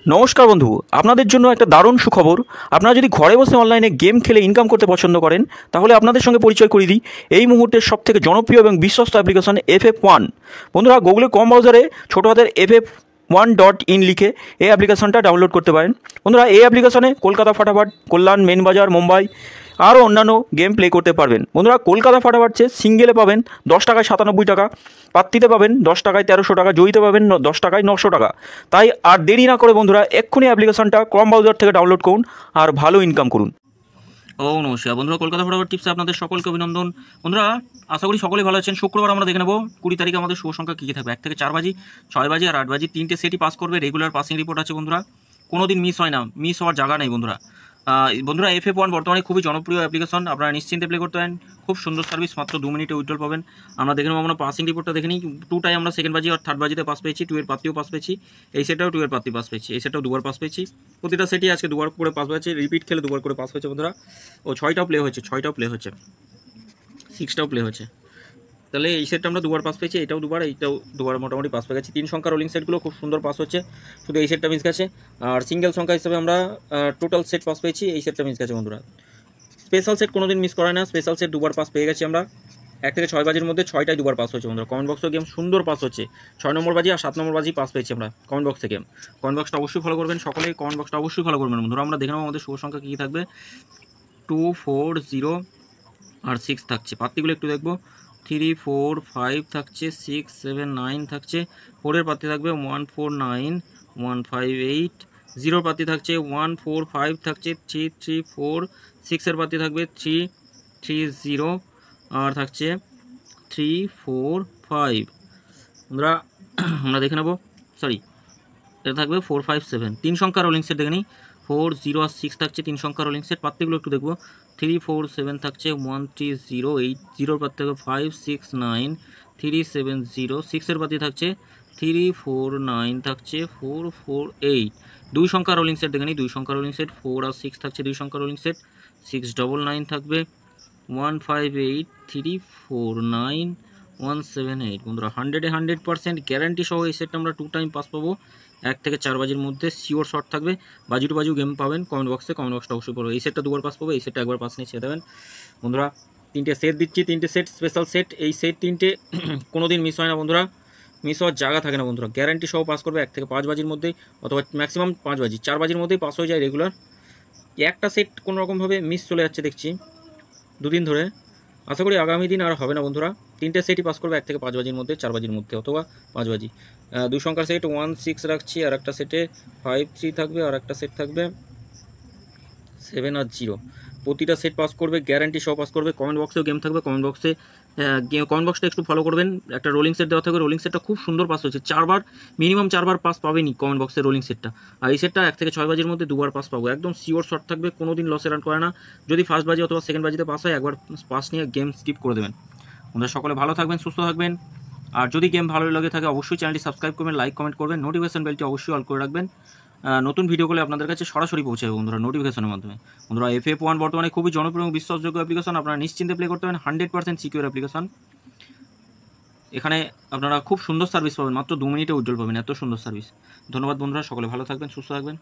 নমস্কার বন্ধু, আপনাদের জন্য একটা দারুণ সুখবর। আপনারা যদি ঘরে বসে অনলাইনে গেম খেলে ইনকাম করতে পছন্দ করেন, তাহলে আপনাদের সঙ্গে পরিচয় করিয়ে দিই এই মুহূর্তের সবথেকে জনপ্রিয় এবং বিশ্বস্ত অ্যাপ্লিকেশন FF1। বন্ধুরা, গুগলের কম ব্রাউজারে ছোটো হাতের FF1.in লিখে এই অ্যাপ্লিকেশনটা ডাউনলোড করতে পারেন। বন্ধুরা, এই অ্যাপ্লিকেশনে কলকাতা ফাটাফাট, কল্যাণ, মেন বাজার, মুম্বাই আরও অন্যান্য গেম প্লে করতে পারবেন। বন্ধুরা, কলকাতা ফাটাফাট সিঙ্গেলে পাবেন 10 টাকায় 97 টাকা, পাত্তিতে পাবেন 10 টাকায় 1300 টাকা, জয়ীতে পাবেন 10 টাকায় 900 টাকা। তাই আর দেরি না করে বন্ধুরা এক্ষুনি অ্যাপ্লিকেশনটা ক্রম ব্রাউজার থেকে ডাউনলোড করুন আর ভালো ইনকাম করুন। নমস্কার বন্ধুরা, কলকাতা ফাটাফাট টিপসে আপনাদের সকলকে অভিনন্দন। বন্ধুরা, আশা করি সকলেই ভালো আছেন। শুক্রবার আমরা দেখে নেব 20 তারিখে আমাদের শুভ সংখ্যা কী কী থাকবে। 1 থেকে 4 বাজি, 6 বাজি আর 8 বাজি, তিনটে সেটই পাস করবে। রেগুলার পাসিং রিপোর্ট আছে বন্ধুরা, কোনো দিন মিস হয় না, মিস হওয়ার জায়গা নেই বন্ধুরা। বন্ধুরা, FF1 বর্তমানে খুবই জনপ্রিয় অ্যাপ্লিকেশন, আপনারা নিশ্চিন্তে প্লে করতে পারেন। খুব সুন্দর সার্ভিস, মাত্র 2 মিনিটে উইথড্রল পাবেন। আমরা দেখে নেব, আমরা পাসিং রিপোর্টটা দেখে নিই। 2টায় আমরা সেকেন্ড বাজি আর থার্ড বাজিতে পাস পেয়েছি, 2 এর পাত্তিও পাস পেয়েছি। এই সেটটাও 2 এর পাত্তি পাস পেয়েছি, এই সেটটাও 2বার পাস পেয়েছি। প্রতিটা সেটই আজকে 2বার করে পাস হয়েছে, রিপিট খেলে 2বার করে পাস হয়েছে বন্ধুরা। 6টাও প্লে হয়েছে, 6টাও প্লে হয়েছে। তাহলে এই সেটটা আমরা 2বার পাস পেয়েছি, এটাও 2বার, এইটাও 2বার মোটামুটি পাস পেয়ে গেছি। 3 সংখ্যা রোলিং সেটগুলো খুব সুন্দর পাস হচ্ছে, শুধু এই সেটটা মিস গেছে। আর সিঙ্গেল সংখ্যা হিসেবে আমরা টোটাল সেট পাস পেয়েছি, এই সেটটা মিস গেছে বন্ধুরা। স্পেশাল সেট কোনোদিন মিস করায় না, স্পেশাল সেট 2বার পাস পেয়ে গেছি আমরা। 1 থেকে 6 বাজির মধ্যে 6টাই 2বার পাস হচ্ছে বন্ধুরা। কমেন্ট বক্সে গেম সুন্দর পাস হচ্ছে, 6 নম্বর বাজি আর 7 নম্বর বাজি পাস পেয়েছি আমরা কমেন্ট বক্সে গেম। কমেন্ট বক্সটা অবশ্যই ফলো করবেন, সকলেই কমেন্ট বক্সটা অবশ্যই ফলো করবেন বন্ধুরা। আমরা দেখে নেব আমাদের শুভ সংখ্যা কী থাকবে। 2, 4, 0 আর 6 থাকছে। পাত্তিগুলো একটু দেখবো। 3, 4, 5 থাকছে, 6, 7, 9 থাকছে। 4 এর পাত্তি থাকবে 1, 4, 9, 1, 5, 8। 0 পাত্তি থাকছে 1, 4, 5 থাকছে, 3, 3, 4। 6 এর পাত্তি থাকবে 3, 3, 0 আর থাকছে 3, 4, 5। আমরা দেখে নেব, সরি, এটা থাকবে 4, 5, 7। 3 সংখ্যা রোলিং সেট দেখে নিই। 4, 0 আর 6 থাকছে, 3 সংখ্যা রোলিং সেট। পাত্তিগুলো একটু দেখবো। 3, 4, 7 থাকছে, 1, 3, 0, 8। 0 পাত্তি থাকবে 5, 6, 9, 3, 7, 0। 6 এর পাত্তি থাকছে 3, 4, 9 থাকছে, 4, 4, 8। 2 সংখ্যা রোলিং সেট দেখে নিই। 2 সংখ্যা রোলিং সেট 4 আর 6 থাকছে, 2 সংখ্যা রোলিং সেট। 6, 9 থাকবে, 1, 5, 8, 3, 4, 9, 1, 7, 8। বন্ধুরা, 100-এ 100% গ্যারান্টি সহ এই সেটটা আমরা 2 টাইম পাস পাবো। 1 থেকে 4 বাজির মধ্যে শিওর শর্ট থাকবে। বাজি টু বাজিও গেম পাবেন। কমেন্ট বক্সটা অবশ্যই পড়বে। এই সেটটা 2বার পাস পাবো, এই সেটটা 1বার পাস নিয়ে ছেড়ে দেবেন বন্ধুরা। 3টে সেট দিচ্ছি, 3টে সেট স্পেশাল সেট। এই সেট 3টে কোনো দিন মিস হয় না বন্ধুরা, মিস হওয়ার জায়গা থাকে না বন্ধুরা। গ্যারান্টি সহ পাস করবে 1 থেকে 5 বাজির মধ্যেই, অথবা ম্যাক্সিমাম 5 বাজি, 4 বাজির মধ্যেই পাস হয়ে যায় রেগুলার। একটা সেট কোনোরকমভাবে মিস চলে যাচ্ছে দেখছি 2 দিন ধরে। আশা করি আগামী দিন আর হবে না বন্ধুরা। 3টে সেটই পাস করবে 1 থেকে 5 বাজির মধ্যে, 4 বাজির মধ্যে অথবা 5 বাজি। 2 সংখ্যার সেট 1, 6 রাখছি, আর একটা সেটে 5, 3 থাকবে, আর একটা সেট থাকবে 7 আর 0। প্রতিটা সেট পাস করবে, গ্যারান্টি সহ পাস করবে। কমেন্ট বক্সেও গেম থাকবে, কমেন্ট বক্সটা একটু ফলো করবেন। একটা রোলিং সেট দেওয়া থাকবে, রোলিং সেটটা খুব সুন্দর পাস হচ্ছে। 4বার, মিনিমাম 4বার পাস পাবেনি কমেন্ট বক্সের রোলিং সেটটা। আর এই সেটটা 1 থেকে 6 বাজির মধ্যে 2বার পাস পাবো, একদম শিওর শর্ট থাকবে, কোনো দিন লসে রান করে না। যদি ফার্স্ট বাজি অথবা সেকেন্ড বাজিতে পাস হয়, 1বার পাস নিয়ে গেম স্কিপ করে দেবেন। আপনারা সকলে ভালো থাকবেন, সুস্থ থাকবেন। আর যদি গেম ভালো লাগে থাকে অবশ্যই চ্যানেলটি সাবস্ক্রাইব করবেন, লাইক কমেন্ট করবেন, নোটিফিকেশন বেলটি অবশ্যই অল করে রাখবেন। নতুন ভিডিওগুলো আপনাদের কাছে সরাসরি পৌঁছাবে বন্ধুরা নোটিফিকেশনের মাধ্যমে। বন্ধুরা, FF1 বর্তমানে খুবই জনপ্রিয় এবং বিশ্বাসযোগ্য অ্যাপ্লিকেশন, আপনারা নিশ্চিন্তে প্লে করতে পারেন। 100% সিকিউর অ্যাপ্লিকেশন। এখানে আপনারা খুব সুন্দর সার্ভিস পাবেন, মাত্র 2 মিনিটে উইথড্রল পাবেন, এত সুন্দর সার্ভিস। ধন্যবাদ বন্ধুরা, সকলে ভালো থাকবেন, সুস্থ থাকবেন।